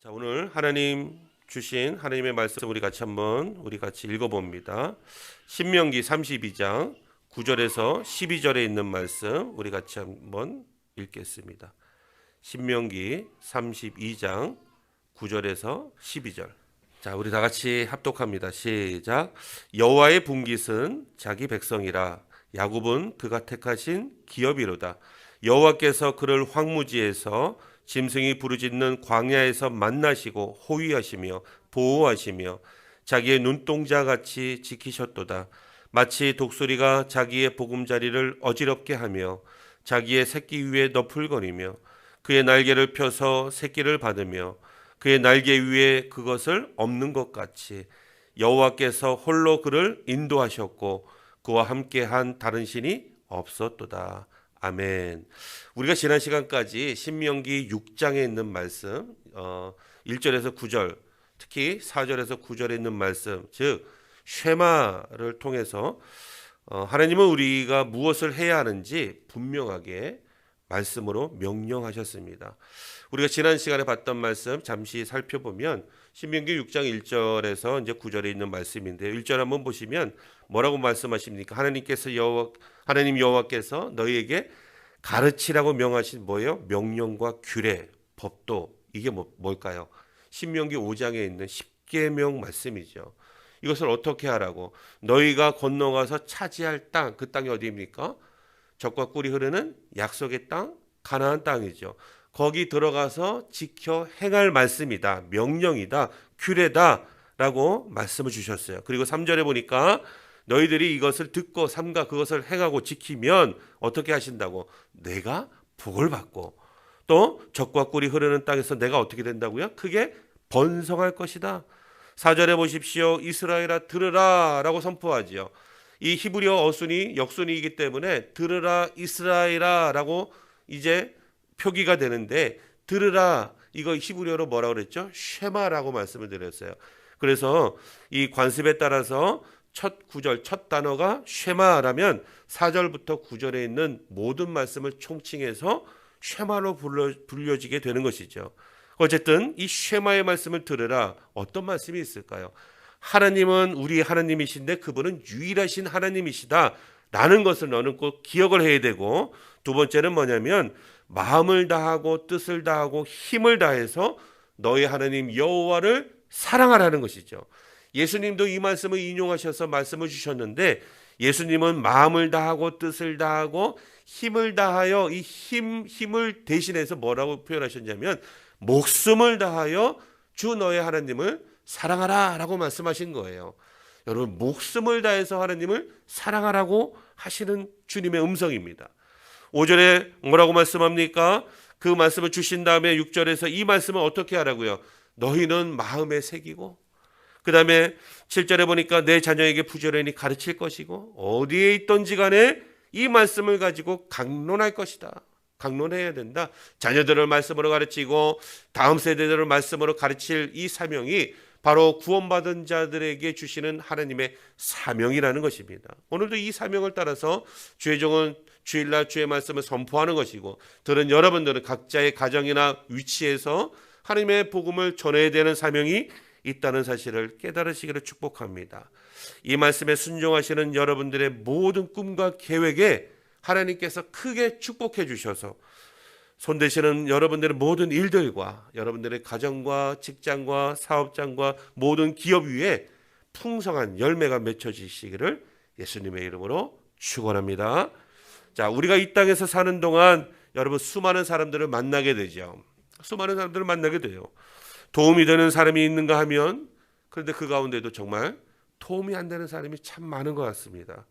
자, 오늘 하나님 주신 하나님의 말씀 우리 같이 읽어봅니다. 신명기 32장 9절에서 12절에 있는 말씀 우리 같이 한번 읽겠습니다. 신명기 32장 9절에서 12절. 자, 우리 다 같이 합독합니다. 시작. 여호와의 분깃은 자기 백성이라. 야곱은 그가 택하신 기업이로다. 여호와께서 그를 황무지에서 짐승이 부르짖는 광야에서 만나시고 호위하시며 보호하시며 자기의 눈동자같이 지키셨도다. 마치 독수리가 자기의 보금자리를 어지럽게 하며 자기의 새끼 위에 너풀거리며 그의 날개를 펴서 새끼를 받으며 그의 날개 위에 그것을 엎는 것 같이 여호와께서 홀로 그를 인도하셨고 그와 함께한 다른 신이 없었도다. 아멘. 우리가 지난 시간까지 신명기 6장에 있는 말씀 1절에서 9절, 특히 4절에서 9절에 있는 말씀, 즉 쉐마를 통해서 하나님은 우리가 무엇을 해야 하는지 분명하게 말씀으로 명령하셨습니다. 우리가 지난 시간에 봤던 말씀 잠시 살펴보면 신명기 6장 1절에서 이제 9절에 있는 말씀인데요. 1절 한번 보시면 뭐라고 말씀하십니까? 하나님 여호와께서 너희에게 가르치라고 명하신 뭐예요? 명령과 규례, 법도. 이게 뭘까요? 신명기 5장에 있는 십계명 말씀이죠. 이것을 어떻게 하라고? 너희가 건너가서 차지할 땅, 그 땅이 어디입니까? 젖과 꿀이 흐르는 약속의 땅, 가나안 땅이죠. 거기 들어가서 지켜 행할 말씀이다, 명령이다, 규례다라고 말씀을 주셨어요. 그리고 3절에 보니까 너희들이 이것을 듣고 삼가 그것을 행하고 지키면 어떻게 하신다고? 내가 복을 받고 또 젖과 꿀이 흐르는 땅에서 내가 어떻게 된다고요? 크게 번성할 것이다. 4절에 보십시오. 이스라엘아 들으라 라고 선포하지요. 이 히브리어 어순이 역순이기 때문에 들으라 이스라엘아 라고 이제 표기가 되는데, 들으라 이거 히브리어로 뭐라고 그랬죠? 쉐마라고 말씀을 드렸어요. 그래서 이 관습에 따라서 첫 구절, 첫 단어가 쉐마라면 4절부터 9절에 있는 모든 말씀을 총칭해서 쉐마로 불려지게 되는 것이죠. 어쨌든 이 쉐마의 말씀을 들으라. 어떤 말씀이 있을까요? 하나님은 우리 하나님이신데 그분은 유일하신 하나님이시다 라는 것을 너는 꼭 기억을 해야 되고, 두 번째는 뭐냐면 마음을 다하고 뜻을 다하고 힘을 다해서 너희 하나님 여호와를 사랑하라는 것이죠. 예수님도 이 말씀을 인용하셔서 말씀을 주셨는데, 예수님은 마음을 다하고 뜻을 다하고 힘을 다하여 이 힘을 대신해서 뭐라고 표현하셨냐면 목숨을 다하여 주 너의 하나님을 사랑하라 라고 말씀하신 거예요. 여러분, 목숨을 다해서 하나님을 사랑하라고 하시는 주님의 음성입니다. 5절에 뭐라고 말씀합니까? 그 말씀을 주신 다음에 6절에서 이 말씀을 어떻게 하라고요? 너희는 마음에 새기고, 그 다음에 7절에 보니까 내 자녀에게 부지런히 가르칠 것이고 어디에 있던지 간에 이 말씀을 가지고 강론할 것이다. 강론해야 된다. 자녀들을 말씀으로 가르치고 다음 세대들을 말씀으로 가르칠 이 사명이 바로 구원받은 자들에게 주시는 하나님의 사명이라는 것입니다. 오늘도 이 사명을 따라서 주의 종은 주일날 주의 말씀을 선포하는 것이고, 들은 여러분들은 각자의 가정이나 위치에서 하나님의 복음을 전해야 되는 사명이 있다는 사실을 깨달으시기를 축복합니다. 이 말씀에 순종하시는 여러분들의 모든 꿈과 계획에 하나님께서 크게 축복해 주셔서 손대시는 여러분들의 모든 일들과 여러분들의 가정과 직장과 사업장과 모든 기업 위에 풍성한 열매가 맺혀지시기를 예수님의 이름으로 축원합니다. 자, 우리가 이 땅에서 사는 동안 여러분 수많은 사람들을 만나게 되죠. 수많은 사람들을 만나게 돼요. 도움이 되는 사람이 있는가 하면, 그런데 그 가운데도 정말 도움이 안 되는 사람이 참 많은 것 같습니다.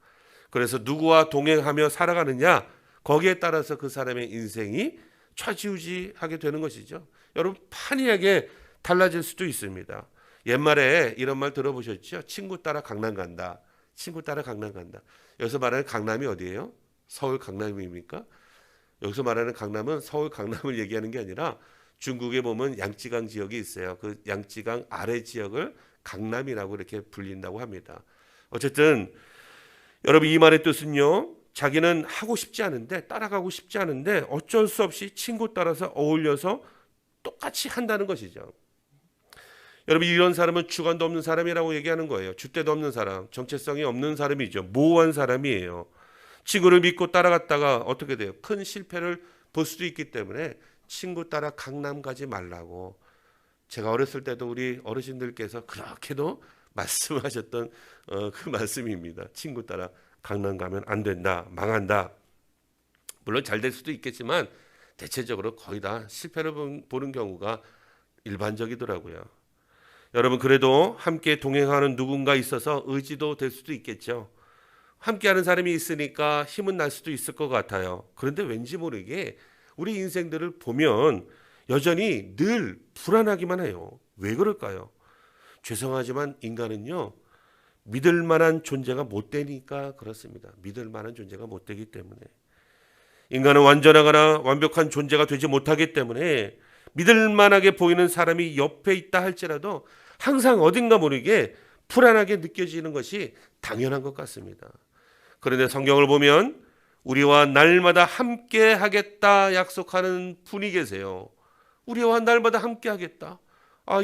그래서 누구와 동행하며 살아가느냐, 거기에 따라서 그 사람의 인생이 좌지우지하게 되는 것이죠. 여러분, 판이하게 달라질 수도 있습니다. 옛말에 이런 말 들어보셨죠? 친구 따라 강남 간다. 친구 따라 강남 간다. 여기서 말하는 강남이 어디예요? 서울 강남입니까? 여기서 말하는 강남은 서울 강남을 얘기하는 게 아니라 중국에 보면 양쯔강 지역이 있어요. 그 양쯔강 아래 지역을 강남이라고 이렇게 불린다고 합니다. 어쨌든 여러분, 이 말의 뜻은요, 자기는 하고 싶지 않은데, 따라가고 싶지 않은데 어쩔 수 없이 친구 따라서 어울려서 똑같이 한다는 것이죠. 여러분, 이런 사람은 주관도 없는 사람이라고 얘기하는 거예요. 줏대도 없는 사람, 정체성이 없는 사람이죠. 모호한 사람이에요. 친구를 믿고 따라갔다가 어떻게 돼요? 큰 실패를 볼 수도 있기 때문에 친구 따라 강남 가지 말라고, 제가 어렸을 때도 우리 어르신들께서 그렇게도 말씀하셨던 그 말씀입니다. 친구 따라 강남 가면 안 된다, 망한다. 물론 잘 될 수도 있겠지만 대체적으로 거의 다 실패를 보는 경우가 일반적이더라고요. 여러분, 그래도 함께 동행하는 누군가 있어서 의지도 될 수도 있겠죠. 함께하는 사람이 있으니까 힘은 날 수도 있을 것 같아요. 그런데 왠지 모르게 우리 인생들을 보면 여전히 늘 불안하기만 해요. 왜 그럴까요? 죄송하지만 인간은요, 믿을 만한 존재가 못 되니까 그렇습니다. 믿을 만한 존재가 못 되기 때문에. 인간은 완전하거나 완벽한 존재가 되지 못하기 때문에 믿을 만하게 보이는 사람이 옆에 있다 할지라도 항상 어딘가 모르게 불안하게 느껴지는 것이 당연한 것 같습니다. 그런데 성경을 보면 우리와 날마다 함께 하겠다 약속하는 분이 계세요. 우리와 날마다 함께 하겠다.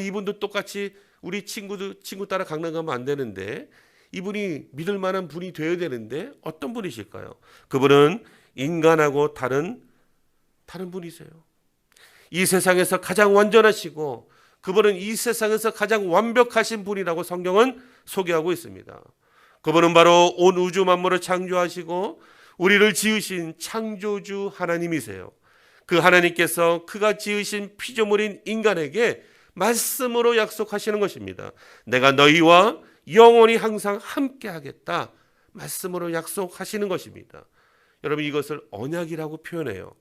이분도 똑같이 우리 친구 따라 강남 가면 안 되는데, 이분이 믿을 만한 분이 되어야 되는데 어떤 분이실까요? 그분은 인간하고 다른 분이세요. 이 세상에서 가장 완전하시고 그분은 이 세상에서 가장 완벽하신 분이라고 성경은 소개하고 있습니다. 그분은 바로 온 우주 만물을 창조하시고 우리를 지으신 창조주 하나님이세요. 그 하나님께서 그가 지으신 피조물인 인간에게 말씀으로 약속하시는 것입니다. 내가 너희와 영원히 항상 함께 하겠다. 말씀으로 약속하시는 것입니다. 여러분, 이것을 언약이라고 표현해요.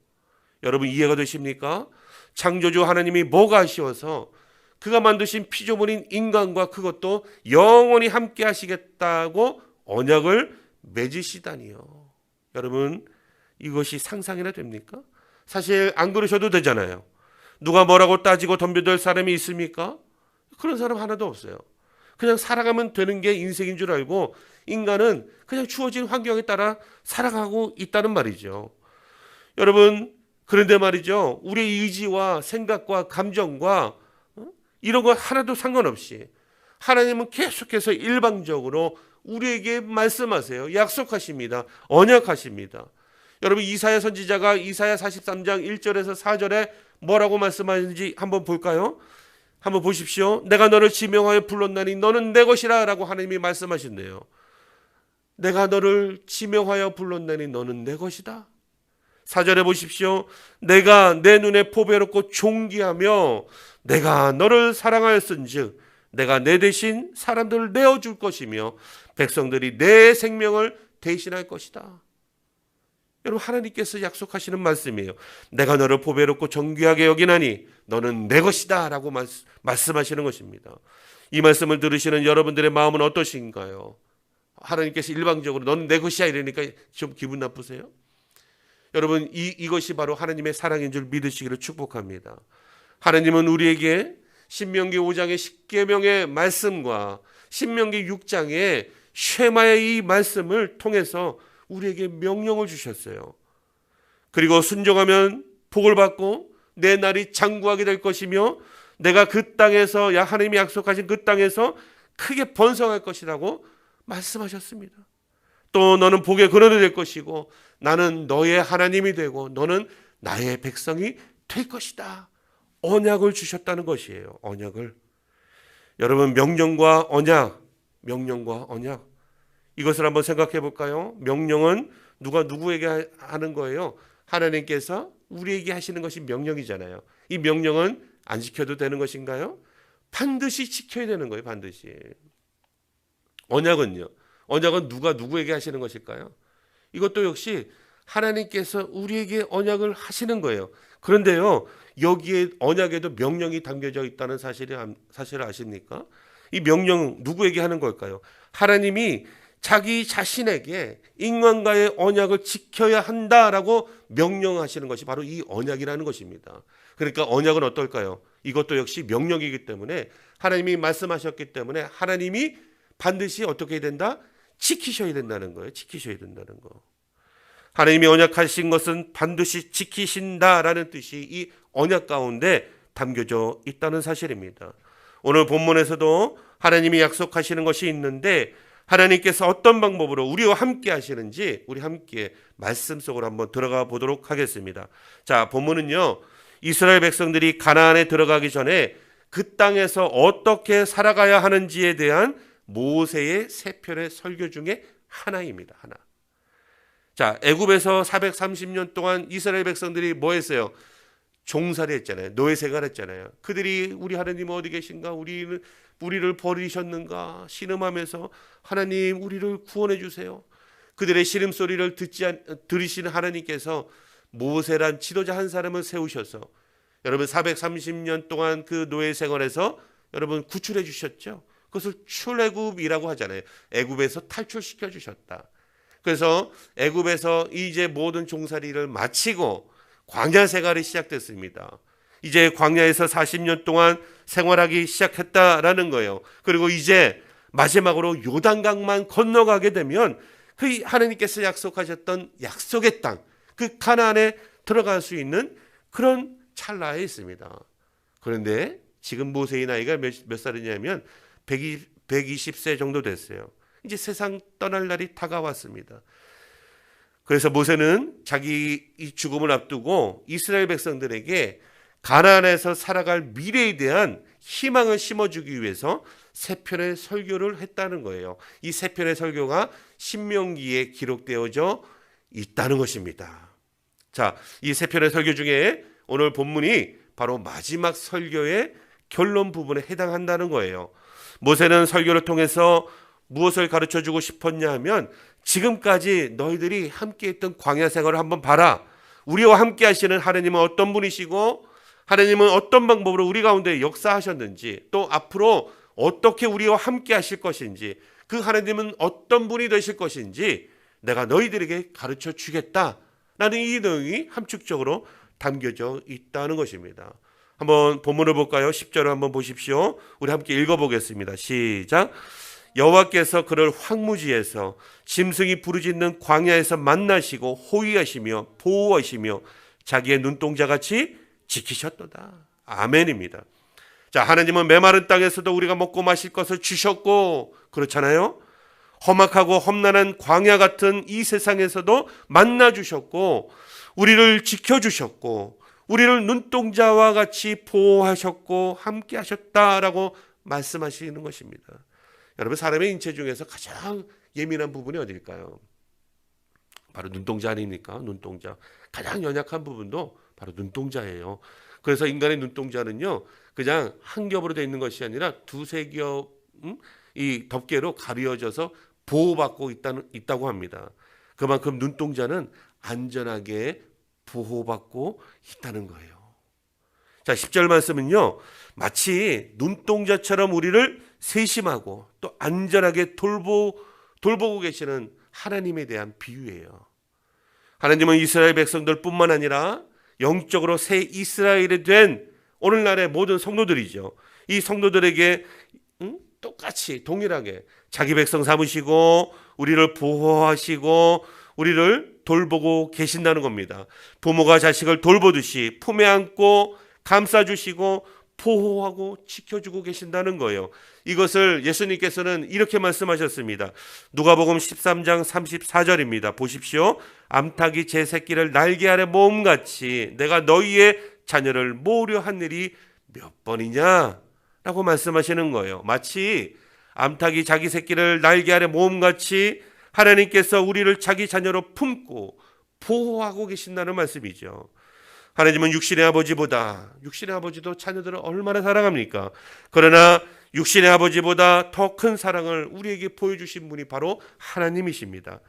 여러분, 이해가 되십니까? 창조주 하나님이 뭐가 아쉬워서 그가 만드신 피조물인 인간과 그것도 영원히 함께 하시겠다고 언약을 맺으시다니요. 여러분, 이것이 상상이나 됩니까? 사실 안 그러셔도 되잖아요. 누가 뭐라고 따지고 덤벼들 사람이 있습니까? 그런 사람 하나도 없어요. 그냥 살아가면 되는 게 인생인 줄 알고 인간은 그냥 주어진 환경에 따라 살아가고 있다는 말이죠. 여러분, 그런데 말이죠, 우리의 의지와 생각과 감정과 이런 거 하나도 상관없이 하나님은 계속해서 일방적으로 우리에게 말씀하세요. 약속하십니다. 언약하십니다. 여러분, 이사야 선지자가 이사야 43장 1절에서 4절에 뭐라고 말씀하는지 한번 볼까요? 한번 보십시오. 내가 너를 지명하여 불렀나니 너는 내 것이라 라고 하나님이 말씀하신대요. 내가 너를 지명하여 불렀나니 너는 내 것이다. 4절에 보십시오. 내가 내 눈에 보배롭고 존귀하며 내가 너를 사랑하였은즉 내가 내 대신 사람들을 내어줄 것이며 백성들이 내 생명을 대신할 것이다. 여러분, 하나님께서 약속하시는 말씀이에요. 내가 너를 보배롭고 존귀하게 여기나니 너는 내 것이다 라고 말씀하시는 것입니다. 이 말씀을 들으시는 여러분들의 마음은 어떠신가요? 하나님께서 일방적으로 너는 내 것이야 이러니까 좀 기분 나쁘세요? 여러분, 이것이 바로 하나님의 사랑인 줄 믿으시기를 축복합니다. 하나님은 우리에게 신명기 5장의 10계명의 말씀과 신명기 6장의 쉐마의 이 말씀을 통해서 우리에게 명령을 주셨어요. 그리고 순종하면 복을 받고 내 날이 장구하게 될 것이며 내가 그 땅에서 하나님이 약속하신 그 땅에서 크게 번성할 것이라고 말씀하셨습니다. 또 너는 복의 근원이 될 것이고 나는 너의 하나님이 되고 너는 나의 백성이 될 것이다. 언약을 주셨다는 것이에요. 언약을. 여러분, 명령과 언약, 이것을 한번 생각해 볼까요? 명령은 누가 누구에게 하는 거예요? 하나님께서 우리에게 하시는 것이 명령이잖아요. 이 명령은 안 지켜도 되는 것인가요? 반드시 지켜야 되는 거예요. 반드시. 언약은요? 언약은 누가 누구에게 하시는 것일까요? 이것도 역시 하나님께서 우리에게 언약을 하시는 거예요. 그런데요, 여기에 언약에도 명령이 담겨져 있다는 사실을 아십니까? 이 명령 누구에게 하는 걸까요? 하나님이 자기 자신에게 인간과의 언약을 지켜야 한다라고 명령하시는 것이 바로 이 언약이라는 것입니다. 그러니까 언약은 어떨까요? 이것도 역시 명령이기 때문에 하나님이 말씀하셨기 때문에 하나님이 반드시 어떻게 해야 된다? 지키셔야 된다는 거예요. 지키셔야 된다는 거. 하나님이 언약하신 것은 반드시 지키신다라는 뜻이 이 언약 가운데 담겨져 있다는 사실입니다. 오늘 본문에서도 하나님이 약속하시는 것이 있는데 하나님께서 어떤 방법으로 우리와 함께 하시는지 우리 함께 말씀 속으로 한번 들어가 보도록 하겠습니다. 자, 본문은요, 이스라엘 백성들이 가나안에 들어가기 전에 그 땅에서 어떻게 살아가야 하는지에 대한 모세의 세 편의 설교 중에 하나입니다. 하나. 자, 애굽에서 430년 동안 이스라엘 백성들이 뭐 했어요? 종살이 했잖아요. 노예 생활했잖아요. 그들이 우리 하나님 어디 계신가? 우리를 버리셨는가? 신음하면서 하나님 우리를 구원해 주세요. 그들의 신음소리를 들으시는 하나님께서 모세란 지도자 한 사람을 세우셔서 여러분 430년 동안 그 노예 생활에서 여러분 구출해 주셨죠. 그것을 출애굽이라고 하잖아요. 애굽에서 탈출시켜 주셨다. 그래서 애굽에서 이제 모든 종살이를 마치고 광야 생활이 시작됐습니다. 이제 광야에서 40년 동안 생활하기 시작했다라는 거예요. 그리고 이제 마지막으로 요단강만 건너가게 되면 그 하나님께서 약속하셨던 약속의 땅, 그 가나안에 들어갈 수 있는 그런 찰나에 있습니다. 그런데 지금 모세의 나이가 몇 살이냐면 120세 정도 됐어요. 이제 세상 떠날 날이 다가왔습니다. 그래서 모세는 자기 이 죽음을 앞두고 이스라엘 백성들에게 가나안에서 살아갈 미래에 대한 희망을 심어주기 위해서 세 편의 설교를 했다는 거예요. 이 세 편의 설교가 신명기에 기록되어져 있다는 것입니다. 자, 이 세 편의 설교 중에 오늘 본문이 바로 마지막 설교의 결론 부분에 해당한다는 거예요. 모세는 설교를 통해서 무엇을 가르쳐주고 싶었냐 하면 지금까지 너희들이 함께했던 광야 생활을 한번 봐라. 우리와 함께 하시는 하나님은 어떤 분이시고 하나님은 어떤 방법으로 우리 가운데 역사하셨는지 또 앞으로 어떻게 우리와 함께 하실 것인지 그 하나님은 어떤 분이 되실 것인지 내가 너희들에게 가르쳐 주겠다라는 이 내용이 함축적으로 담겨져 있다는 것입니다. 한번 본문을 볼까요? 10절을 한번 보십시오. 우리 함께 읽어보겠습니다. 시작. 여호와께서 그를 황무지에서 짐승이 부르짖는 광야에서 만나시고 호위하시며 보호하시며 자기의 눈동자같이 지키셨도다. 아멘입니다. 자, 하나님은 메마른 땅에서도 우리가 먹고 마실 것을 주셨고 그렇잖아요. 험악하고 험난한 광야 같은 이 세상에서도 만나 주셨고 우리를 지켜주셨고 우리를 눈동자와 같이 보호하셨고 함께 하셨다라고 말씀하시는 것입니다. 여러분, 사람의 인체 중에서 가장 예민한 부분이 어딜까요? 바로 눈동자 아닙니까? 눈동자. 가장 연약한 부분도 바로 눈동자예요. 그래서 인간의 눈동자는요, 그냥 한 겹으로 되어 있는 것이 아니라 두세 겹, 이 덮개로 가려져서 보호받고 있다고 합니다. 그만큼 눈동자는 안전하게 보호받고 있다는 거예요. 자, 10절 말씀은요, 마치 눈동자처럼 우리를 세심하고 또 안전하게 돌보고 계시는 하나님에 대한 비유예요. 하나님은 이스라엘 백성들뿐만 아니라 영적으로 새 이스라엘이 된 오늘날의 모든 성도들이죠. 이 성도들에게 똑같이 동일하게 자기 백성 삼으시고 우리를 보호하시고 우리를 돌보고 계신다는 겁니다. 부모가 자식을 돌보듯이 품에 안고 감싸주시고 보호하고 지켜주고 계신다는 거예요. 이것을 예수님께서는 이렇게 말씀하셨습니다. 누가복음 13장 34절입니다. 보십시오. 암탉이 제 새끼를 날개 아래 모음같이 내가 너희의 자녀를 모으려 한 일이 몇 번이냐? 라고 말씀하시는 거예요. 마치 암탉이 자기 새끼를 날개 아래 모음같이 하나님께서 우리를 자기 자녀로 품고 보호하고 계신다는 말씀이죠. 하나님은 육신의 아버지도 자녀들을 얼마나 사랑합니까? 그러나 육신의 아버지보다 더 큰 사랑을 우리에게 보여주신 분이 바로 하나님이십니다.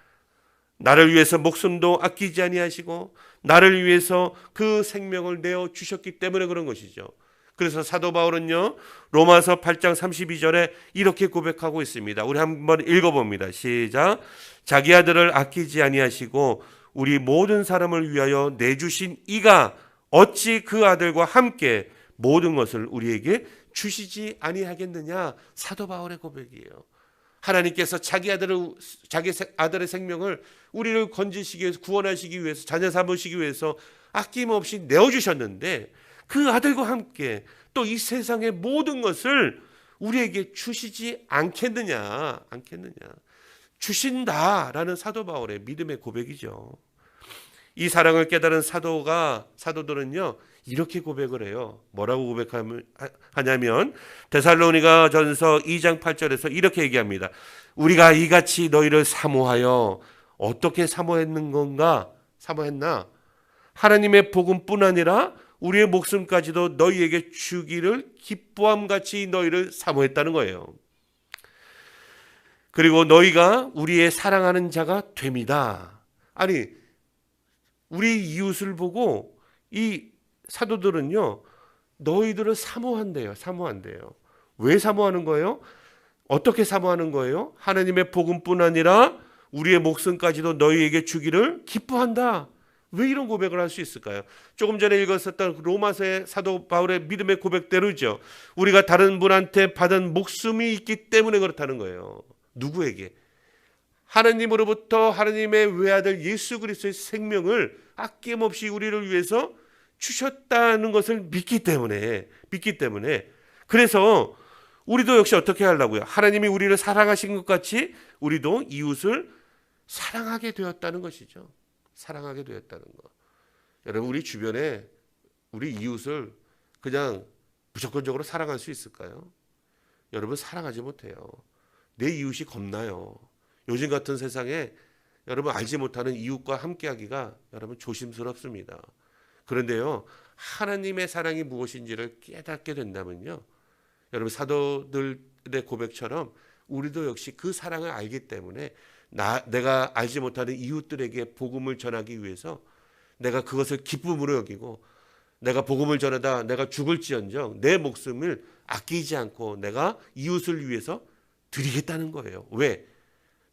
나를 위해서 목숨도 아끼지 아니하시고 나를 위해서 그 생명을 내어 주셨기 때문에 그런 것이죠. 그래서 사도 바울은요, 로마서 8장 32절에 이렇게 고백하고 있습니다. 우리 한번 읽어봅니다. 시작. 자기 아들을 아끼지 아니하시고 우리 모든 사람을 위하여 내주신 이가 어찌 그 아들과 함께 모든 것을 우리에게 주시지 아니하겠느냐. 사도 바울의 고백이에요. 하나님께서 자기 아들의 생명을 우리를 건지시기 위해서, 구원하시기 위해서, 자녀 삼으시기 위해서 아낌없이 내어주셨는데 그 아들과 함께 또 이 세상의 모든 것을 우리에게 주시지 않겠느냐. 주신다라는 사도 바울의 믿음의 고백이죠. 이 사랑을 깨달은 사도들은요 이렇게 고백을 해요. 뭐라고 고백하냐면 데살로니가 전서 2장 8절에서 이렇게 얘기합니다. 우리가 이같이 너희를 사모하여 어떻게 사모했나? 하나님의 복음뿐 아니라 우리의 목숨까지도 너희에게 주기를 기뻐함같이 너희를 사모했다는 거예요. 그리고 너희가 우리의 사랑하는 자가 됩니다. 아니, 우리 이웃을 보고 이 사도들은요 너희들을 사모한대요. 왜 사모하는 거예요? 어떻게 사모하는 거예요? 하나님의 복음뿐 아니라 우리의 목숨까지도 너희에게 주기를 기뻐한다. 왜 이런 고백을 할 수 있을까요? 조금 전에 읽었었던 로마서의 사도 바울의 믿음의 고백대로죠. 우리가 다른 분한테 받은 목숨이 있기 때문에 그렇다는 거예요. 누구에게? 하나님으로부터 하나님의 외아들 예수 그리스도의 생명을 아낌없이 우리를 위해서 주셨다는 것을 믿기 때문에 그래서 우리도 역시 어떻게 하려고요? 하나님이 우리를 사랑하신 것 같이 우리도 이웃을 사랑하게 되었다는 것이죠. 사랑하게 되었다는 것. 여러분, 우리 주변에 우리 이웃을 그냥 무조건적으로 사랑할 수 있을까요? 여러분, 사랑하지 못해요. 내 이웃이 겁나요. 요즘 같은 세상에 여러분 알지 못하는 이웃과 함께하기가 여러분 조심스럽습니다. 그런데요, 하나님의 사랑이 무엇인지를 깨닫게 된다면요, 여러분 사도들의 고백처럼 우리도 역시 그 사랑을 알기 때문에 내가 알지 못하는 이웃들에게 복음을 전하기 위해서 내가 그것을 기쁨으로 여기고 내가 복음을 전하다 내가 죽을지언정 내 목숨을 아끼지 않고 내가 이웃을 위해서 드리겠다는 거예요. 왜?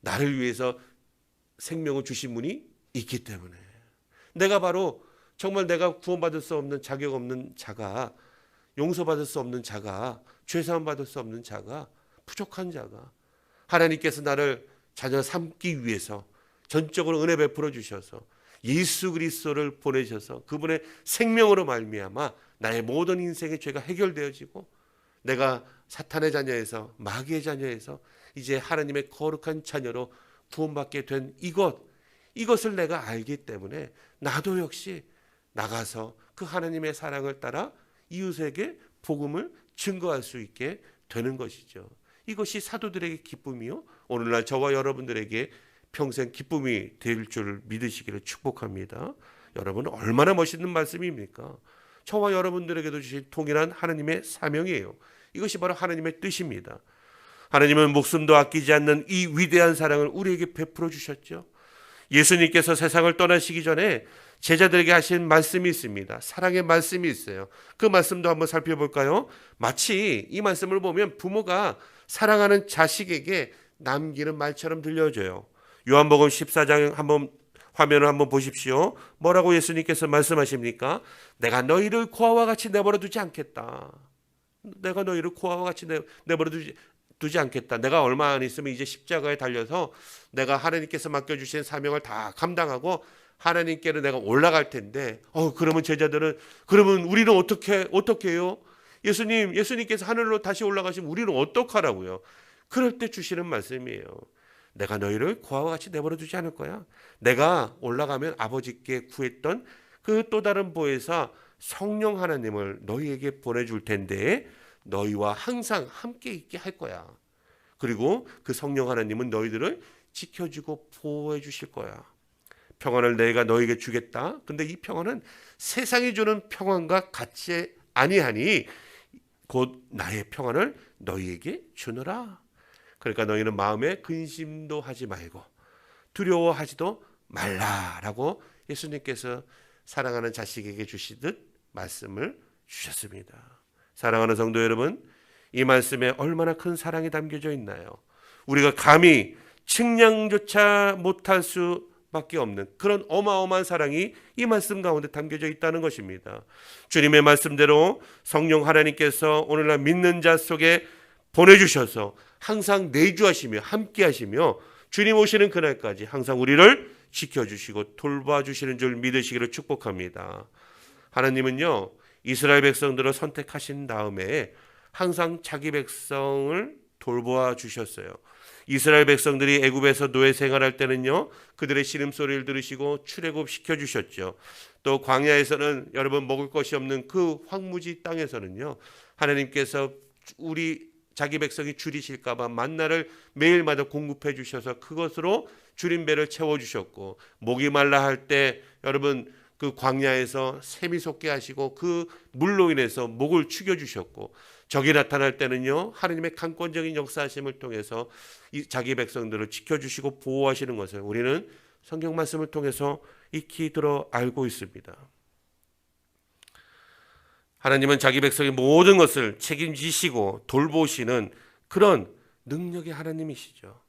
나를 위해서 생명을 주신 분이 있기 때문에. 내가 바로 정말 내가 구원받을 수 없는 자격 없는 자가, 용서받을 수 없는 자가, 죄사함 받을 수 없는 자가, 부족한 자가 하나님께서 나를 자녀 삼기 위해서 전적으로 은혜 베풀어 주셔서 예수 그리스도를 보내셔서 그분의 생명으로 말미암아 나의 모든 인생의 죄가 해결되어지고 내가 사탄의 자녀에서 마귀의 자녀에서 이제 하나님의 거룩한 자녀로 구원받게 된 이것을 내가 알기 때문에 나도 역시 나가서 그 하나님의 사랑을 따라 이웃에게 복음을 증거할 수 있게 되는 것이죠. 이것이 사도들에게 기쁨이요 오늘날 저와 여러분들에게 평생 기쁨이 될 줄 믿으시기를 축복합니다. 여러분, 얼마나 멋있는 말씀입니까? 저와 여러분들에게도 주신 동일한 하나님의 사명이에요. 이것이 바로 하나님의 뜻입니다. 하나님은 목숨도 아끼지 않는 이 위대한 사랑을 우리에게 베풀어 주셨죠. 예수님께서 세상을 떠나시기 전에 제자들에게 하신 말씀이 있습니다. 사랑의 말씀이 있어요. 그 말씀도 한번 살펴볼까요? 마치 이 말씀을 보면 부모가 사랑하는 자식에게 남기는 말처럼 들려져요. 요한복음 14장 한번 화면을 한번 보십시오. 뭐라고 예수님께서 말씀하십니까? 내가 너희를 고아와 같이 내버려 두지 않겠다. 내가 너희를 고아와 같이 내버려 두지 않겠다. 내가 얼마 안 있으면 이제 십자가에 달려서 내가 하나님께서 맡겨주신 사명을 다 감당하고 하나님께로 내가 올라갈 텐데 그러면 제자들은 그러면 우리는 어떻게 해요? 예수님께서 하늘로 다시 올라가시면 우리는 어떡하라고요? 그럴 때 주시는 말씀이에요. 내가 너희를 고아와 같이 내버려 두지 않을 거야. 내가 올라가면 아버지께 구했던 그 또 다른 보혜사 성령 하나님을 너희에게 보내줄 텐데 너희와 항상 함께 있게 할 거야. 그리고 그 성령 하나님은 너희들을 지켜주고 보호해 주실 거야. 평안을 내가 너희에게 주겠다. 근데 이 평안은 세상이 주는 평안과 같이 아니하니 곧 나의 평안을 너희에게 주노라. 그러니까 너희는 마음에 근심도 하지 말고 두려워하지도 말라라고 예수님께서 사랑하는 자식에게 주시듯 말씀을 주셨습니다. 사랑하는 성도 여러분, 이 말씀에 얼마나 큰 사랑이 담겨져 있나요? 우리가 감히 측량조차 못할 수밖에 없는 그런 어마어마한 사랑이 이 말씀 가운데 담겨져 있다는 것입니다. 주님의 말씀대로 성령 하나님께서 오늘날 믿는 자 속에 보내주셔서 항상 내주하시며 함께하시며 주님 오시는 그날까지 항상 우리를 지켜주시고 돌봐주시는 줄 믿으시기를 축복합니다. 하나님은요, 이스라엘 백성들을 선택하신 다음에 항상 자기 백성을 돌보아 주셨어요. 이스라엘 백성들이 애굽에서 노예 생활할 때는요, 그들의 신음소리를 들으시고 출애굽 시켜주셨죠. 또 광야에서는 여러분 먹을 것이 없는 그 황무지 땅에서는요, 하나님께서 우리 자기 백성이 줄이실까 봐 만나를 매일마다 공급해 주셔서 그것으로 줄인 배를 채워주셨고, 목이 말라 할 때 여러분 그 광야에서 샘이 솟게 하시고 그 물로 인해서 목을 축여주셨고, 적이 나타날 때는요, 하나님의 강권적인 역사하심을 통해서 자기 백성들을 지켜주시고 보호하시는 것을 우리는 성경 말씀을 통해서 익히 들어 알고 있습니다. 하나님은 자기 백성의 모든 것을 책임지시고 돌보시는 그런 능력의 하나님이시죠.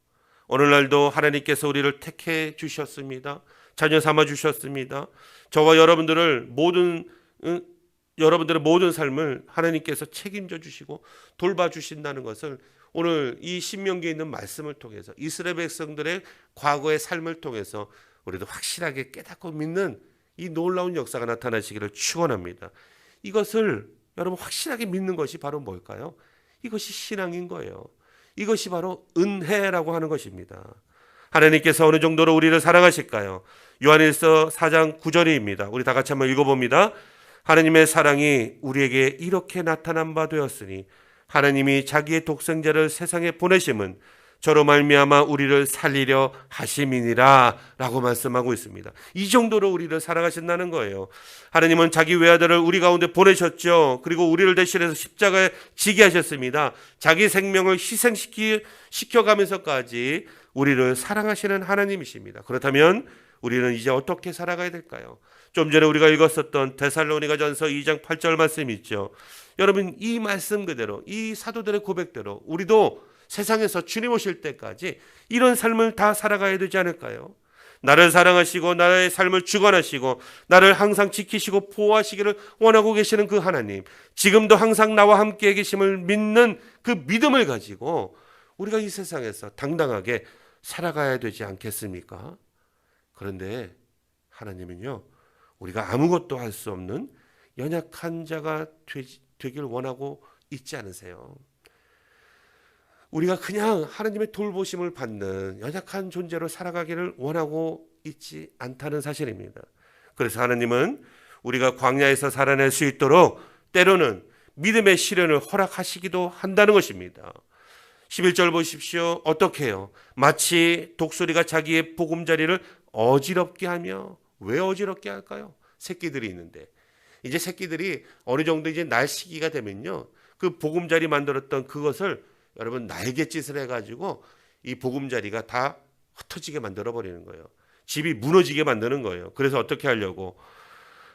오늘날도 하나님께서 우리를 택해 주셨습니다. 자녀 삼아 주셨습니다. 저와 여러분들의 모든 삶을 하나님께서 책임져 주시고 돌봐 주신다는 것을 오늘 이 신명기에 있는 말씀을 통해서 이스라엘 백성들의 과거의 삶을 통해서 우리도 확실하게 깨닫고 믿는 이 놀라운 역사가 나타나시기를 축원합니다. 이것을 여러분 확실하게 믿는 것이 바로 뭘까요? 이것이 신앙인 거예요. 이것이 바로 은혜라고 하는 것입니다. 하나님께서 어느 정도로 우리를 사랑하실까요? 요한일서 4장 9절입니다. 우리 다 같이 한번 읽어봅니다. 하나님의 사랑이 우리에게 이렇게 나타난 바 되었으니 하나님이 자기의 독생자를 세상에 보내심은 저로 말미암아 우리를 살리려 하심이니라 라고 말씀하고 있습니다. 이 정도로 우리를 사랑하신다는 거예요. 하나님은 자기 외아들을 우리 가운데 보내셨죠. 그리고 우리를 대신해서 십자가에 지게 하셨습니다. 자기 생명을 희생시켜가면서까지 우리를 사랑하시는 하나님이십니다. 그렇다면 우리는 이제 어떻게 살아가야 될까요? 좀 전에 우리가 읽었었던 데살로니가전서 2장 8절 말씀이 있죠. 여러분 이 말씀 그대로, 이 사도들의 고백대로 우리도 세상에서 주님 오실 때까지 이런 삶을 다 살아가야 되지 않을까요? 나를 사랑하시고 나의 삶을 주관하시고 나를 항상 지키시고 보호하시기를 원하고 계시는 그 하나님, 지금도 항상 나와 함께 계심을 믿는 그 믿음을 가지고 우리가 이 세상에서 당당하게 살아가야 되지 않겠습니까? 그런데 하나님은요, 우리가 아무것도 할 수 없는 연약한 자가 되길 원하고 있지 않으세요? 우리가 그냥 하나님의 돌보심을 받는 연약한 존재로 살아가기를 원하고 있지 않다는 사실입니다. 그래서 하나님은 우리가 광야에서 살아낼 수 있도록 때로는 믿음의 시련을 허락하시기도 한다는 것입니다. 11절 보십시오. 어떻게 해요? 마치 독수리가 자기의 보금자리를 어지럽게 하며, 왜 어지럽게 할까요? 새끼들이 있는데, 이제 새끼들이 어느 정도 이제 날 시기가 되면요, 그 보금자리 만들었던 그것을 여러분 날갯짓을 해가지고 이 보금자리가 다 흩어지게 만들어 버리는 거예요. 집이 무너지게 만드는 거예요. 그래서 어떻게 하려고?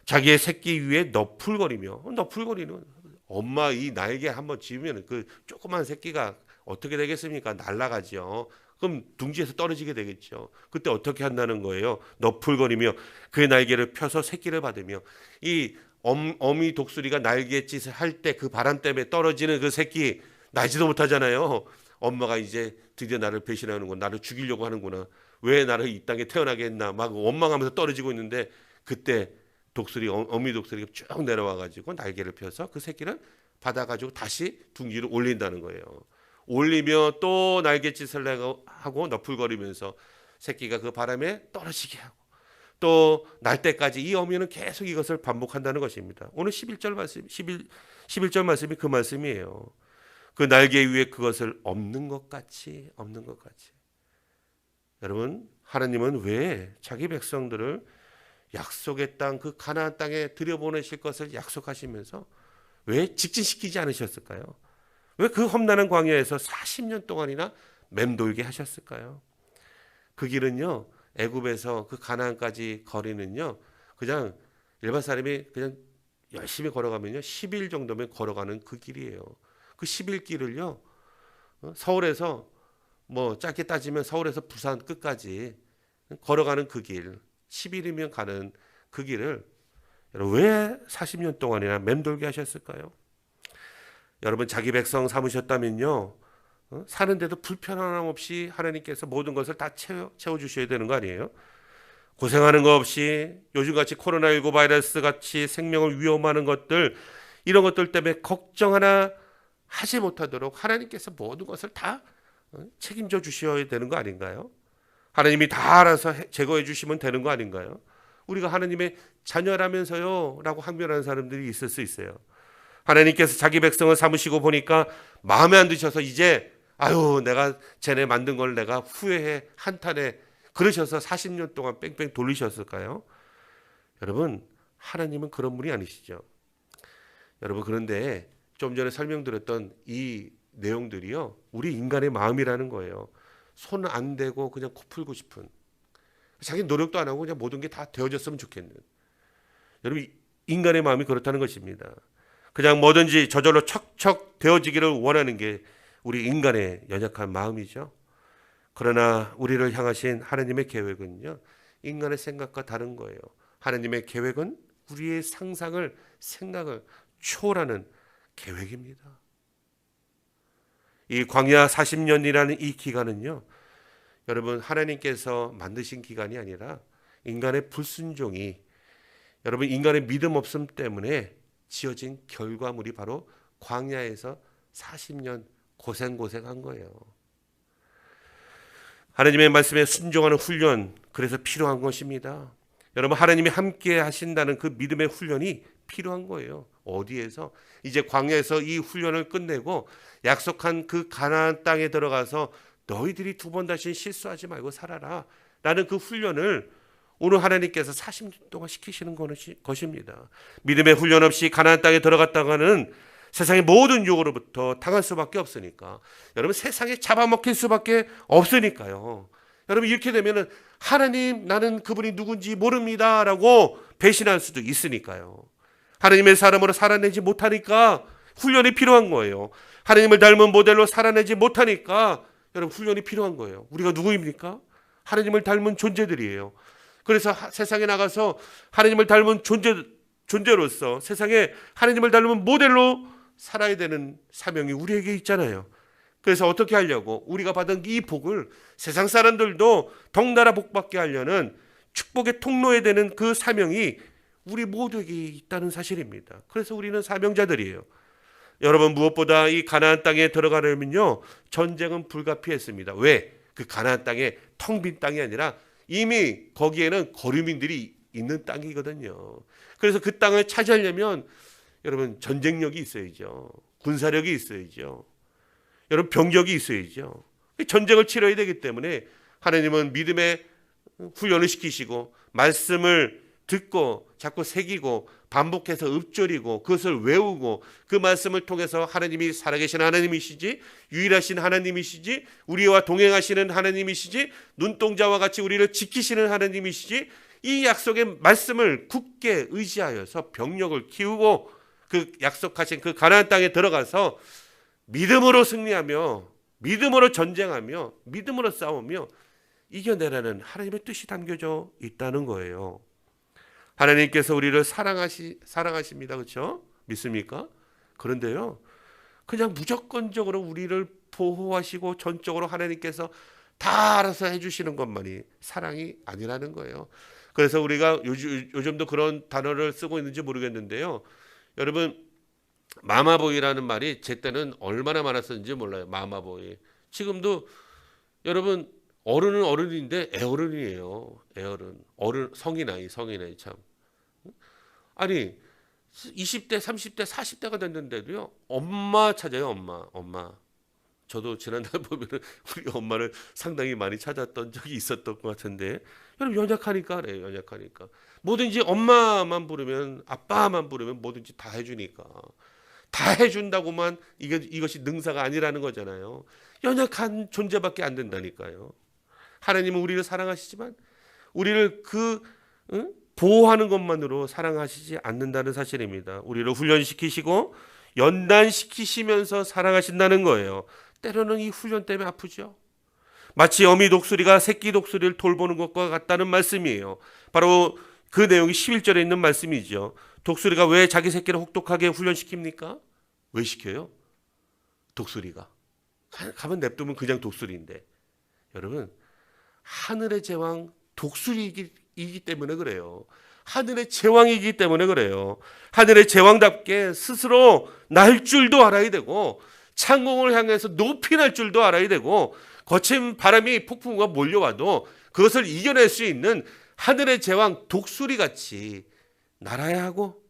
자기의 새끼 위에 너풀거리며, 너풀거리는 엄마 이 날개 한번 집으면 그 조그만 새끼가 어떻게 되겠습니까? 날아가죠. 그럼 둥지에서 떨어지게 되겠죠. 그때 어떻게 한다는 거예요? 너풀거리며 그의 날개를 펴서 새끼를 받으며, 이 어미 독수리가 날갯짓을 할 때 그 바람 때문에 떨어지는 그 새끼 날지도 못하잖아요. 엄마가 이제 드디어 나를 배신하는구나, 나를 죽이려고 하는구나, 왜 나를 이 땅에 태어나게 했나 막 원망하면서 떨어지고 있는데, 그때 어미 독수리가 쭉 내려와가지고 날개를 펴서 그 새끼를 받아가지고 다시 둥지로 올린다는 거예요. 올리며 또 날갯짓을 하고 너풀거리면서 새끼가 그 바람에 떨어지게 하고 또 날 때까지 이 어미는 계속 이것을 반복한다는 것입니다. 오늘 11절 말씀이 그 말씀이에요. 그 날개 위에 그것을 없는 것 같이. 여러분, 하나님은 왜 자기 백성들을 약속의 땅, 그 가나안 땅에 들여보내실 것을 약속하시면서 왜 직진시키지 않으셨을까요? 왜 그 험난한 광야에서 40년 동안이나 맴돌게 하셨을까요? 그 길은요, 애굽에서 그 가나안까지 거리는요, 그냥 일반 사람이 그냥 열심히 걸어가면요 10일 정도면 걸어가는 그 길이에요. 그 10일 길을요, 서울에서 뭐 짧게 따지면 서울에서 부산 끝까지 걸어가는 그 길, 10일이면 가는 그 길을 여러분 왜 40년 동안이나 맴돌게 하셨을까요? 여러분 자기 백성 삼으셨다면요, 사는데도 불편함 없이 하나님께서 모든 것을 다 채워주셔야 되는 거 아니에요? 고생하는 거 없이 요즘같이 코로나19 바이러스 같이 생명을 위험하는 것들, 이런 것들 때문에 걱정 하나 하지 못하도록 하나님께서 모든 것을 다 책임져 주셔야 되는 거 아닌가요? 하나님이 다 알아서 제거해 주시면 되는 거 아닌가요? 우리가 하나님의 자녀라면서요 라고 항변하는 사람들이 있을 수 있어요. 하나님께서 자기 백성을 삼으시고 보니까 마음에 안 드셔서 이제 아유 내가 쟤네 만든 걸 내가 후회해 한탄해 그러셔서 40년 동안 뺑뺑 돌리셨을까요? 여러분, 하나님은 그런 분이 아니시죠. 여러분, 그런데 좀 전에 설명드렸던 이 내용들이요, 우리 인간의 마음이라는 거예요. 손 안 대고 그냥 코 풀고 싶은, 자기 노력도 안 하고 그냥 모든 게 다 되어졌으면 좋겠는, 여러분, 인간의 마음이 그렇다는 것입니다. 그냥 뭐든지 저절로 척척 되어지기를 원하는 게 우리 인간의 연약한 마음이죠. 그러나 우리를 향하신 하나님의 계획은요, 인간의 생각과 다른 거예요. 하나님의 계획은 우리의 상상을, 생각을 초월하는 계획입니다. 이 광야 40년이라는 이 기간은요, 여러분, 하나님께서 만드신 기간이 아니라 인간의 불순종이, 여러분, 인간의 믿음 없음 때문에 지어진 결과물이 바로 광야에서 40년 고생한 거예요. 하나님의 말씀에 순종하는 훈련, 그래서 필요한 것입니다. 여러분, 하나님이 함께 하신다는 그 믿음의 훈련이 필요한 거예요. 어디에서? 이제 광야에서 이 훈련을 끝내고 약속한 그 가나안 땅에 들어가서 너희들이 두 번 다시 실수하지 말고 살아라 라는 그 훈련을 오늘 하나님께서 40년 동안 시키시는 것입니다. 믿음의 훈련 없이 가나안 땅에 들어갔다가는 세상의 모든 유혹으로부터 당할 수밖에 없으니까, 여러분, 세상에 잡아먹힐 수밖에 없으니까요. 여러분, 이렇게 되면은 하나님, 나는 그분이 누군지 모릅니다 라고 배신할 수도 있으니까요. 하나님의 사람으로 살아내지 못하니까 훈련이 필요한 거예요. 하나님을 닮은 모델로 살아내지 못하니까 여러분, 훈련이 필요한 거예요. 우리가 누구입니까? 하나님을 닮은 존재들이에요. 그래서 세상에 나가서 하나님을 닮은 존재로서 세상에 하나님을 닮은 모델로 살아야 되는 사명이 우리에게 있잖아요. 그래서 어떻게 하려고? 우리가 받은 이 복을 세상 사람들도 덩달아 복받게 하려는 축복의 통로에 되는 그 사명이 우리 모두에게 있다는 사실입니다. 그래서 우리는 사명자들이에요. 여러분, 무엇보다 이 가나안 땅에 들어가려면요, 전쟁은 불가피했습니다. 왜? 그 가나안 땅에 텅 빈 땅이 아니라 이미 거기에는 거류민들이 있는 땅이거든요. 그래서 그 땅을 차지하려면 여러분, 전쟁력이 있어야죠. 군사력이 있어야죠. 여러분, 병력이 있어야죠. 전쟁을 치러야 되기 때문에 하나님은 믿음의 훈련을 시키시고 말씀을 듣고 자꾸 새기고 반복해서 읊조리고 그것을 외우고 그 말씀을 통해서 하나님이 살아계신 하나님이시지, 유일하신 하나님이시지, 우리와 동행하시는 하나님이시지, 눈동자와 같이 우리를 지키시는 하나님이시지, 이 약속의 말씀을 굳게 의지하여서 병력을 키우고 그 약속하신 그 가나안 땅에 들어가서 믿음으로 승리하며 믿음으로 전쟁하며 믿음으로 싸우며 이겨내라는 하나님의 뜻이 담겨져 있다는 거예요. 하나님께서 우리를 사랑하십니다. 그렇죠? 믿습니까? 그런데요, 그냥 무조건적으로 우리를 보호하시고 전적으로 하나님께서 다 알아서 해주시는 것만이 사랑이 아니라는 거예요. 그래서 우리가 요즘도 그런 단어를 쓰고 있는지 모르겠는데요, 여러분, 마마보이라는 말이 제 때는 얼마나 많았었는지 몰라요. 마마보이. 지금도 여러분, 어른은 어른인데 애어른이에요. 애어른. 어른, 성인 아이 참. 아니, 20대, 30대, 40대가 됐는데도요, 엄마 찾아요. 엄마. 저도 지난달 보면 우리 엄마를 상당히 많이 찾았던 적이 있었던 것 같은데, 여러분, 연약하니까 그래요. 연약하니까. 뭐든지 엄마만 부르면, 아빠만 부르면 뭐든지 다 해주니까. 다 해준다고만 이것이 능사가 아니라는 거잖아요. 연약한 존재밖에 안 된다니까요. 하나님은 우리를 사랑하시지만 우리를 보호하는 것만으로 사랑하시지 않는다는 사실입니다. 우리를 훈련시키시고 연단시키시면서 사랑하신다는 거예요. 때로는 이 훈련 때문에 아프죠. 마치 어미 독수리가 새끼 독수리를 돌보는 것과 같다는 말씀이에요. 바로 그 내용이 11절에 있는 말씀이죠. 독수리가 왜 자기 새끼를 혹독하게 훈련시킵니까? 왜 시켜요? 독수리가. 가만 냅두면 그냥 독수리인데. 여러분, 하늘의 제왕 독수리이기 이기 때문에 그래요. 하늘의 제왕이기 때문에 그래요. 하늘의 제왕답게 스스로 날 줄도 알아야 되고 창공을 향해서 높이 날 줄도 알아야 되고 거친 바람이 폭풍우가 몰려와도 그것을 이겨낼 수 있는 하늘의 제왕 독수리같이 날아야 하고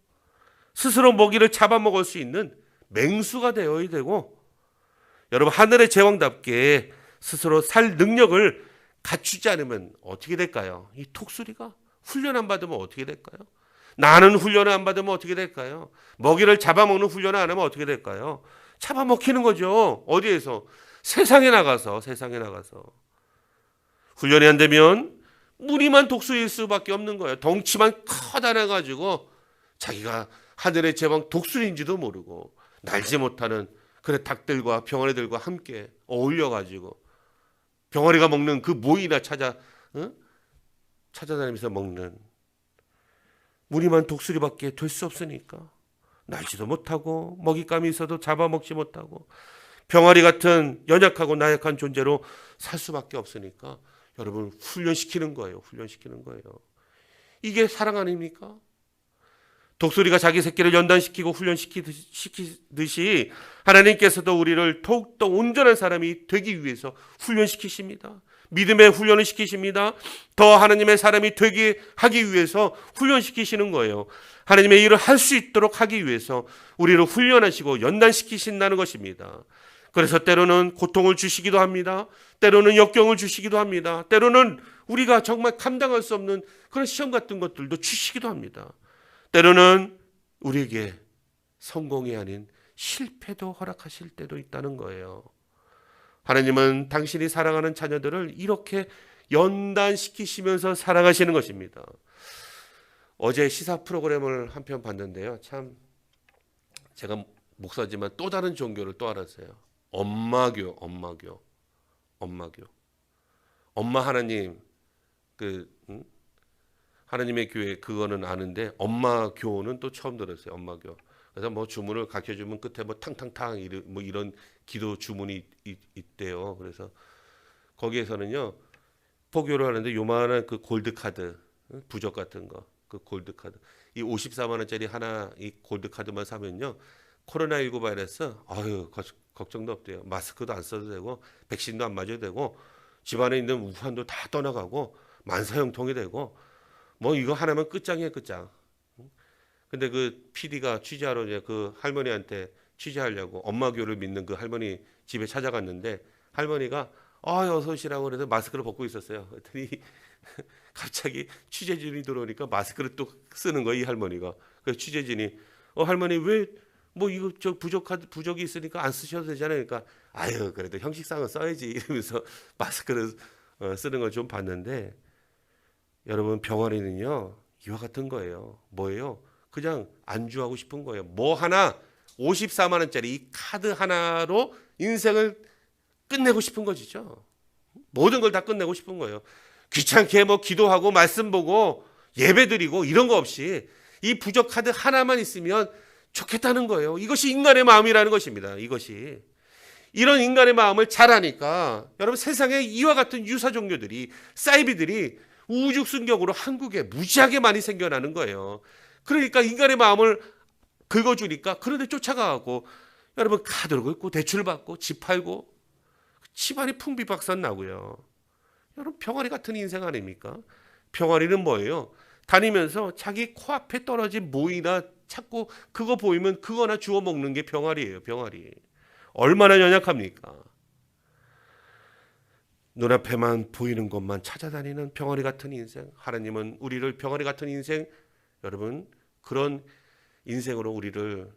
스스로 먹이를 잡아먹을 수 있는 맹수가 되어야 되고 여러분 하늘의 제왕답게 스스로 살 능력을 갖추지 않으면 어떻게 될까요? 이 독수리가 훈련 안 받으면 어떻게 될까요? 나는 훈련을 안 받으면 어떻게 될까요? 먹이를 잡아먹는 훈련을 안 하면 어떻게 될까요? 잡아먹히는 거죠. 어디에서? 세상에 나가서 훈련이 안 되면 무늬만 독수리일 수밖에 없는 거예요. 덩치만 커다래가지고 자기가 하늘의 제왕 독수리인지도 모르고 날지 못하는 그래 닭들과 병아리들과 함께 어울려가지고 병아리가 먹는 그 모이나 찾아다니면서 먹는 무늬만 독수리밖에 될 수 없으니까 날지도 못하고 먹잇감이 있어도 잡아먹지 못하고 병아리 같은 연약하고 나약한 존재로 살 수밖에 없으니까 여러분 훈련시키는 거예요. 이게 사랑 아닙니까? 독수리가 자기 새끼를 연단시키고 훈련시키듯이 하나님께서도 우리를 더욱더 온전한 사람이 되기 위해서 훈련시키십니다. 믿음의 훈련을 시키십니다. 더 하나님의 사람이 되게 하기 위해서 훈련시키시는 거예요. 하나님의 일을 할 수 있도록 하기 위해서 우리를 훈련하시고 연단시키신다는 것입니다. 그래서 때로는 고통을 주시기도 합니다. 때로는 역경을 주시기도 합니다. 때로는 우리가 정말 감당할 수 없는 그런 시험 같은 것들도 주시기도 합니다. 때로는 우리에게 성공이 아닌 실패도 허락하실 때도 있다는 거예요. 하나님은 당신이 사랑하는 자녀들을 이렇게 연단시키시면서 사랑하시는 것입니다. 어제 시사 프로그램을 한 편 봤는데요. 참 제가 목사지만 또 다른 종교를 또 알았어요. 엄마교. 엄마 하나님 하나님의 교회 그거는 아는데 엄마교는 또 처음 들었어요. 엄마교. 그래서 뭐 주문을 가르쳐 주면 끝에 뭐 탕탕탕 이런 기도 주문이 있대요. 그래서 거기에서는요. 포교를 하는데 요만한 그 골드 카드 부적 같은 거. 그 골드 카드. 이 54만 원짜리 하나 이 골드 카드만 사면요. 코로나19 바이러스 걱정도 없대요. 마스크도 안 써도 되고 백신도 안 맞아도 되고 집안에 있는 우환도 다 떠나가고 만사형통이 되고 뭐 이거 하나면 끝장이에요. 끝장. 근데 그 PD가 취재하러 이제 그 할머니한테 취재하려고 엄마교를 믿는 그 할머니 집에 찾아갔는데 할머니가 어서 오시라고 그래서 마스크를 벗고 있었어요. 그랬더니 갑자기 취재진이 들어오니까 마스크를 또 쓰는 거예요. 이 할머니가. 그래서 취재진이 할머니 왜 뭐 이거 저 부적이 있으니까 안 쓰셔도 되잖아요. 그러니까 그래도 형식상은 써야지 이러면서 마스크를 쓰는 걸 좀 봤는데 여러분 병아리는요 이와 같은 거예요. 뭐예요? 그냥 안주하고 싶은 거예요. 뭐 하나 54만 원짜리 이 카드 하나로 인생을 끝내고 싶은 것이죠. 모든 걸 다 끝내고 싶은 거예요. 귀찮게 뭐 기도하고 말씀 보고 예배 드리고 이런 거 없이 이 부적 카드 하나만 있으면 좋겠다는 거예요. 이것이 인간의 마음이라는 것입니다. 이것이. 이런 인간의 마음을 잘 아니까 여러분 세상에 이와 같은 유사 종교들이 사이비들이 우죽순경으로 한국에 무지하게 많이 생겨나는 거예요. 그러니까 인간의 마음을 긁어주니까 그런데 쫓아가고 여러분 카드를 긁고 대출 받고 집 팔고 집안이 풍비박산 나고요. 여러분 병아리 같은 인생 아닙니까? 병아리는 뭐예요? 다니면서 자기 코앞에 떨어진 모이나 찾고 그거 보이면 그거나 주워 먹는 게 병아리예요. 병아리. 얼마나 연약합니까? 눈앞에만 보이는 것만 찾아다니는 병아리 같은 인생. 하나님은 우리를 병아리 같은 인생 여러분 그런 인생으로 우리를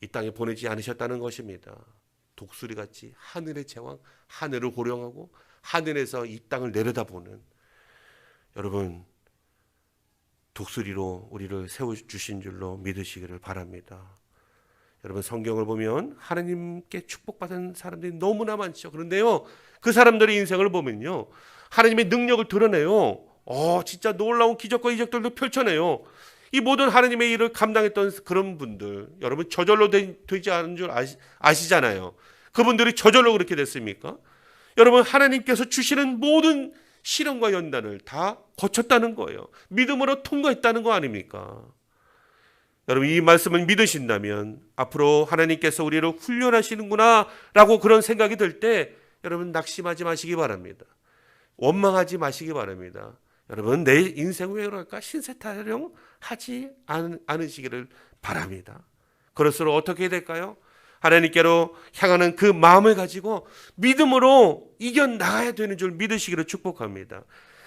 이 땅에 보내지 않으셨다는 것입니다. 독수리같이 하늘의 제왕, 하늘을 호령하고 하늘에서 이 땅을 내려다보는 여러분 독수리로 우리를 세워주신 줄로 믿으시기를 바랍니다. 여러분 성경을 보면 하나님께 축복받은 사람들이 너무나 많죠. 그런데요 그 사람들의 인생을 보면요 하나님의 능력을 드러내요. 진짜 놀라운 기적과 이적들도 펼쳐내요. 이 모든 하나님의 일을 감당했던 그런 분들 여러분 저절로 되지 않은 줄 아시잖아요. 그분들이 저절로 그렇게 됐습니까? 여러분 하나님께서 주시는 모든 시련과 연단을 다 거쳤다는 거예요. 믿음으로 통과했다는 거 아닙니까? 여러분, 이 말씀을 믿으신다면 앞으로 하나님께서 우리를 훈련하시는구나 라고 그런 생각이 들 때 여러분 낙심하지 마시기 바랍니다. 원망하지 마시기 바랍니다. 여러분, 내 인생 왜 그럴까 신세타령 하지 않으시기를 바랍니다. 그럴수록 어떻게 될까요? 하나님께로 향하는 그 마음을 가지고 믿음으로 이겨나가야 되는 줄 믿으시기를 축복합니다.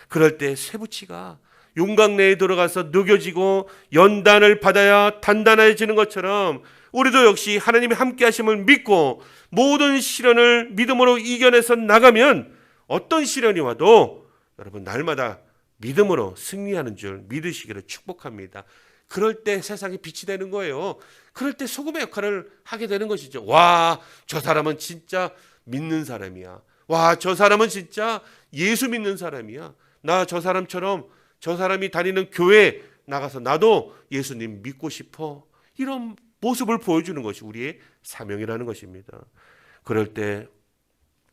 그럴 때 쇠붙이가 용광 내에 들어가서 녹여지고 연단을 받아야 단단해지는 것처럼 우리도 역시 하나님의 함께 하심을 믿고 모든 시련을 믿음으로 이겨내서 나가면 어떤 시련이 와도 여러분 날마다 믿음으로 승리하는 줄 믿으시기를 축복합니다. 그럴 때 세상이 빛이 되는 거예요. 그럴 때 소금의 역할을 하게 되는 것이죠. 와, 저 사람은 진짜 믿는 사람이야. 와, 저 사람은 진짜 예수 믿는 사람이야. 나 저 사람처럼 저 사람이 다니는 교회에 나가서 나도 예수님 믿고 싶어. 이런 모습을 보여주는 것이 우리의 사명이라는 것입니다. 그럴 때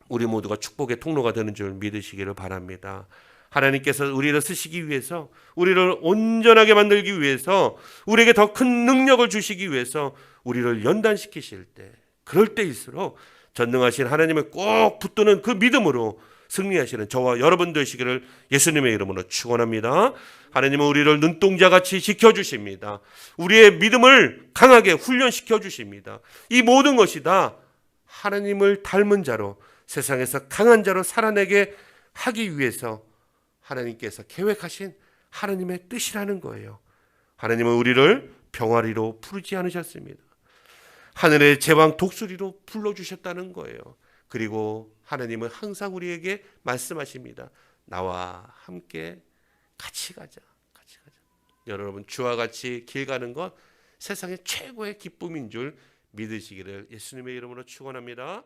우리 모두가 축복의 통로가 되는 줄 믿으시기를 바랍니다. 하나님께서 우리를 쓰시기 위해서, 우리를 온전하게 만들기 위해서, 우리에게 더 큰 능력을 주시기 위해서 우리를 연단시키실 때, 그럴 때일수록 전능하신 하나님을 꼭 붙드는 그 믿음으로 승리하시는 저와 여러분 되시기를 예수님의 이름으로 축원합니다. 하나님은 우리를 눈동자같이 지켜주십니다. 우리의 믿음을 강하게 훈련시켜 주십니다. 이 모든 것이 다 하나님을 닮은 자로, 세상에서 강한 자로 살아내게 하기 위해서 하나님께서 계획하신 하나님의 뜻이라는 거예요. 하나님은 우리를 병아리로 부르지 않으셨습니다. 하늘의 제왕 독수리로 불러주셨다는 거예요. 그리고 하나님은 항상 우리에게 말씀하십니다. 나와 함께 같이 가자. 같이 가자. 여러분, 주와 같이 길 가는 것 세상의 최고의 기쁨인 줄 믿으시기를 예수님의 이름으로 축원합니다.